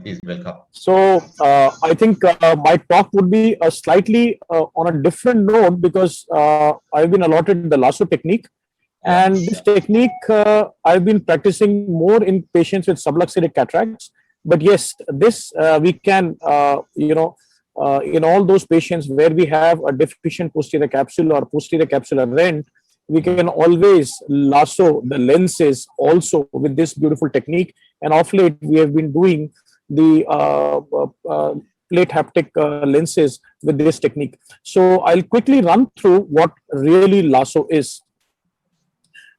Please welcome. So I think my talk would be slightly on a different note because I've been allotted the lasso technique, Yeah. and this technique I've been practicing more in patients with subluxated cataracts. But yes, this we can in all those patients where we have a deficient posterior capsule or posterior capsular rent, we can always lasso the lenses also with this beautiful technique. And of late, we have been doing the plate haptic lenses with this technique. So I'll quickly run through what really lasso is.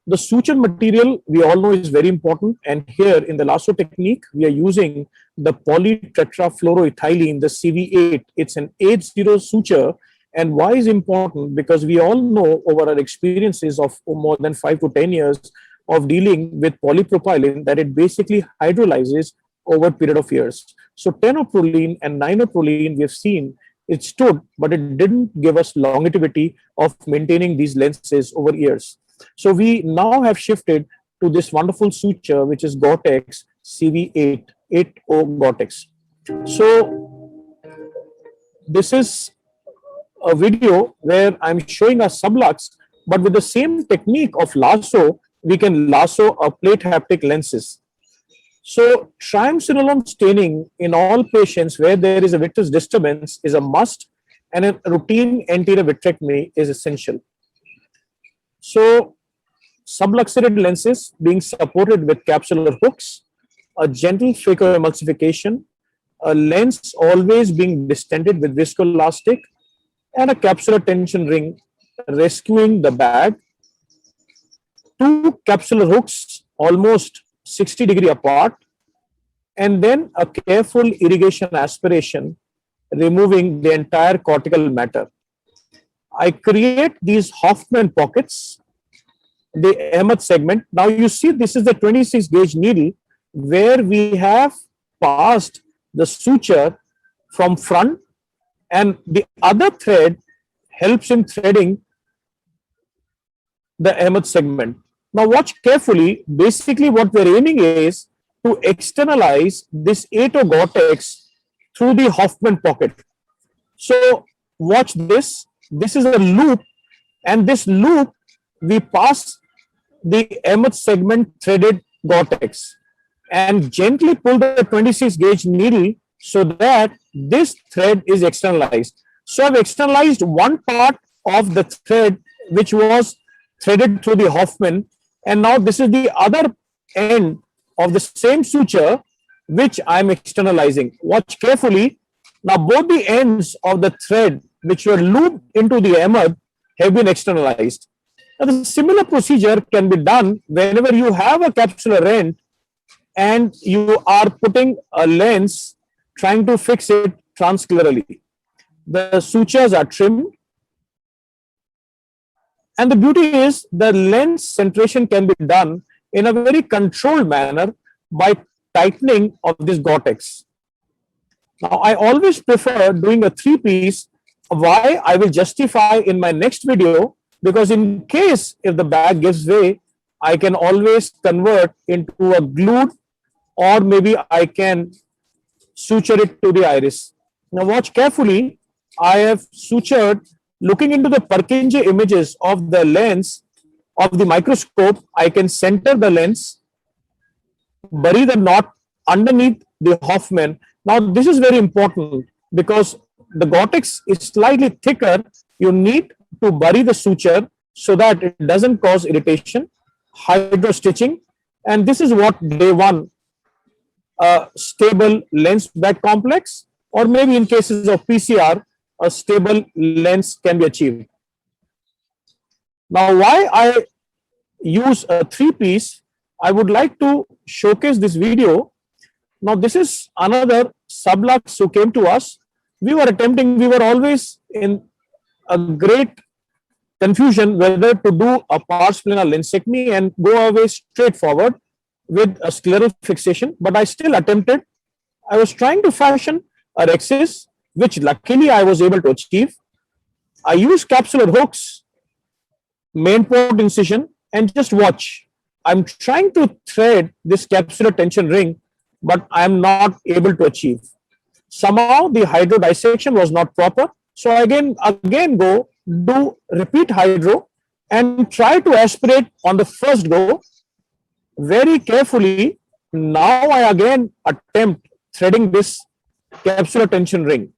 The suture material we all know is very important, and here in the lasso technique, we are using the polytetrafluoroethylene, the CV8. It's an H0 suture. And why is important? Because we all know over our experiences of more than 5 to 10 years of dealing with polypropylene that it basically hydrolyzes over a period of years. So tenofluorine and ninoprolene we have seen it stood, but it didn't give us longevity of maintaining these lenses over years. So we now have shifted to this wonderful suture, which is Gore-Tex CV8, 80 Gore-Tex. So this is a video where I'm showing a sublux, but with the same technique of lasso, we can lasso a plate haptic lenses. So triamcinolone staining in all patients where there is a vitreous disturbance is a must, and a routine anterior vitrectomy is essential. So subluxated lenses being supported with capsular hooks, a gentle phacoemulsification, a lens always being distended with viscoelastic, and a capsular tension ring rescuing the bag, two capsular hooks almost 60-degree apart, and then a careful irrigation aspiration removing the entire cortical matter. I create these Hoffman pockets, the Ahmed segment. Now you see this is the 26 gauge needle where we have passed the suture from front, and the other thread helps in threading the Ahmed segment. Now watch carefully. Basically what we're aiming is to externalize this 80 Gore-Tex through the Hoffman pocket. So watch this. This is a loop, and this loop we pass the Ahmed segment threaded Gore-Tex and gently pull the 26 gauge needle so that this thread is externalized. So I've externalized one part of the thread which was threaded through the Hoffman, and now this is the other end of the same suture which I'm externalizing. Watch carefully. Now both the ends of the thread which were looped into the Ahmed have been externalized. Now the similar procedure can be done whenever you have a capsular rent and you are putting a lens trying to fix it transclerally. The sutures are trimmed, and the beauty is the lens centration can be done in a very controlled manner by tightening of this Gore-Tex. Now, I always prefer doing a three-piece. Why? I will justify in my next video, because in case if the bag gives way, I can always convert into a glued, or maybe I can suture it to the iris. Now watch carefully. I have sutured. Looking into the Purkinje images of the lens of the microscope, I can center the lens, bury the knot underneath the Hoffman. Now this is very important because the Gore-Tex is slightly thicker. You need to bury the suture so that it doesn't cause irritation, hydro stitching, and this is what day one a stable lens bag complex, or maybe in cases of PCR, a stable lens can be achieved. Now, why I use a three-piece, I would like to showcase this video. Now, this is another sublux who came to us. We were always in a great confusion whether to do a pars plana lensectomy and go away straightforward with a scleral fixation, but I still attempted. I was trying to fashion a rhexis, which luckily I was able to achieve. I used capsular hooks, main port incision, and just watch. I'm trying to thread this capsular tension ring but I am not able to achieve. Somehow the hydro dissection was not proper. So again go, do repeat hydro and try to aspirate on the first go very carefully. Now I again attempt threading this capsular tension ring.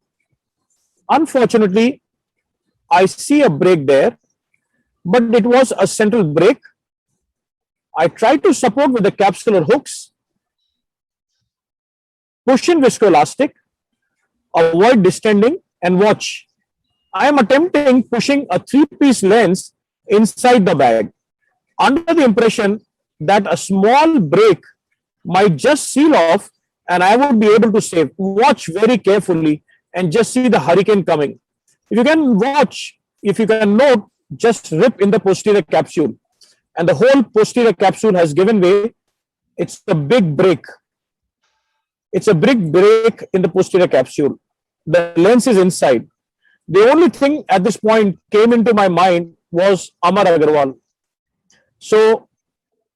Unfortunately, I see a break there, but it was a central break. I tried to support with the capsular hooks, push in viscoelastic, avoid distending, and watch. I am attempting pushing a 3-piece lens inside the bag under the impression that a small break might just seal off and I would be able to save. Watch very carefully and just see the hurricane coming. If you can watch, if you can note, just rip in the posterior capsule and the whole posterior capsule has given way. It's a big break. It's a big break in the posterior capsule. The lens is inside. The only thing at this point came into my mind was Amar Agarwal. So,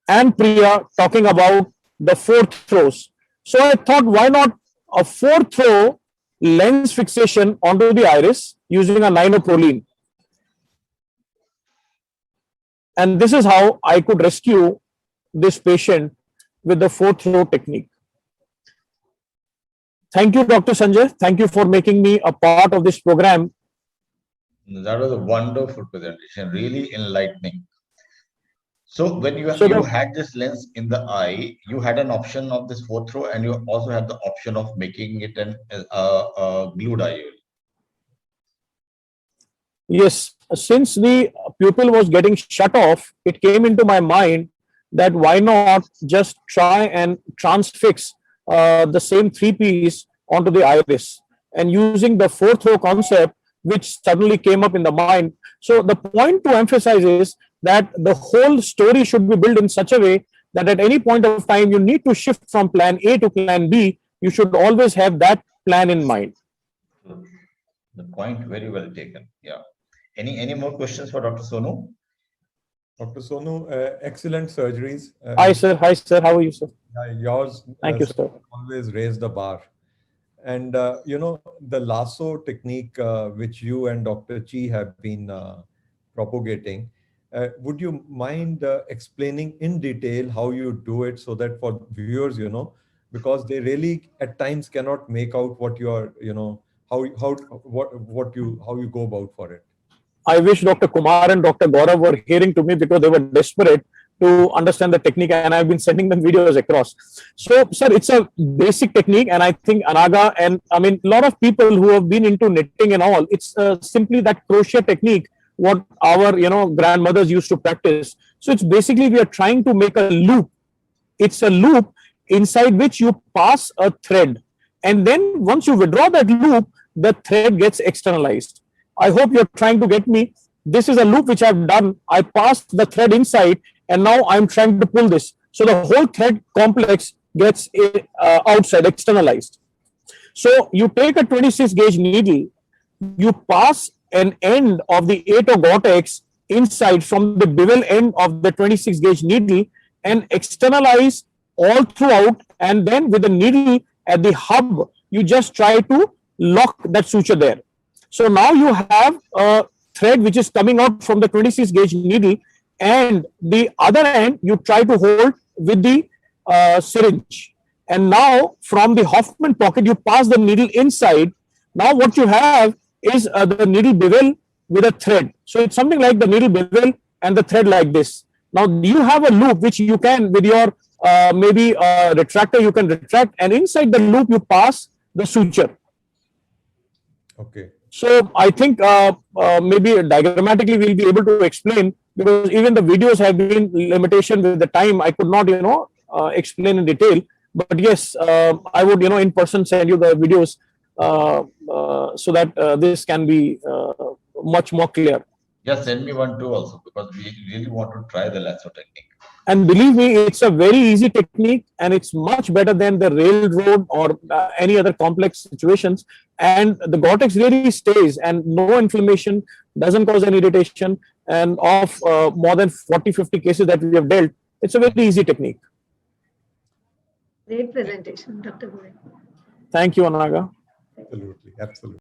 and Priya talking about the 4th throws. So I thought, why not a 4th throw lens fixation onto the iris using a ninoproline? And this is how I could rescue this patient with the 4th throw technique. Thank you, Dr. Sanjay. Thank you for making me a part of this program. That was a wonderful presentation, really enlightening. So when you had this lens in the eye, you had an option of this 4th throw, and you also had the option of making it a glued eye. Yes, since the pupil was getting shut off, it came into my mind that why not just try and transfix the same 3-piece onto the iris, and using the 4th throw concept, which suddenly came up in the mind. So the point to emphasize is that the whole story should be built in such a way that at any point of time you need to shift from plan A to plan B. You should always have that plan in mind. The point very well taken. Yeah. Any more questions for Dr. Sonu? Dr. Sonu, excellent surgeries. Hi, sir. Hi, sir. How are you, sir? Yours. Thank you, sir. Always raise the bar. And, the lasso technique, which you and Dr. Chi have been propagating, would you mind explaining in detail how you do it, so that for viewers, because they really at times cannot make out what you are, how you go about for it. I wish Dr. Kumar and Dr. Gaurav were hearing to me, because they were desperate to understand the technique, and I've been sending them videos across. So, sir, it's a basic technique, and I think Anaga and a lot of people who have been into knitting and all, it's simply that crochet technique what our grandmothers used to practice. So it's basically we are trying to make a loop. It's a loop inside which you pass a thread, and then once you withdraw that loop, the thread gets externalized. I hope you're trying to get me. This is a loop which I've done. I passed the thread inside, and now I'm trying to pull this. So the whole thread complex gets outside, externalized. So you take a 26 gauge needle, you pass an end of the 8 Gore-Tex inside from the bevel end of the 26 gauge needle, and externalize all throughout, and then with the needle at the hub, you just try to lock that suture there. So now you have a thread which is coming out from the 26 gauge needle, and the other end you try to hold with the syringe. And now from the Hoffman pocket, you pass the needle inside. Now what you have is the needle bevel with a thread. So it's something like the needle bevel and the thread like this. Now you have a loop which you can, with your maybe retractor, you can retract, and inside the loop you pass the suture. Okay. So I think maybe diagrammatically we'll be able to explain, because even the videos have been limitation with the time. I could not, explain in detail. But yes, I would, in person send you the videos so that this can be much more clear. Just send me one too also, because we really want to try the lasso technique. And believe me, it's a very easy technique, and it's much better than the railroad or any other complex situations. And the Gore-Tex really stays, and no inflammation, doesn't cause any irritation. And of more than 40-50 cases that we have dealt, it's a very easy technique. Great presentation, Dr. Goyal. Thank you, Anaga. Absolutely, absolutely.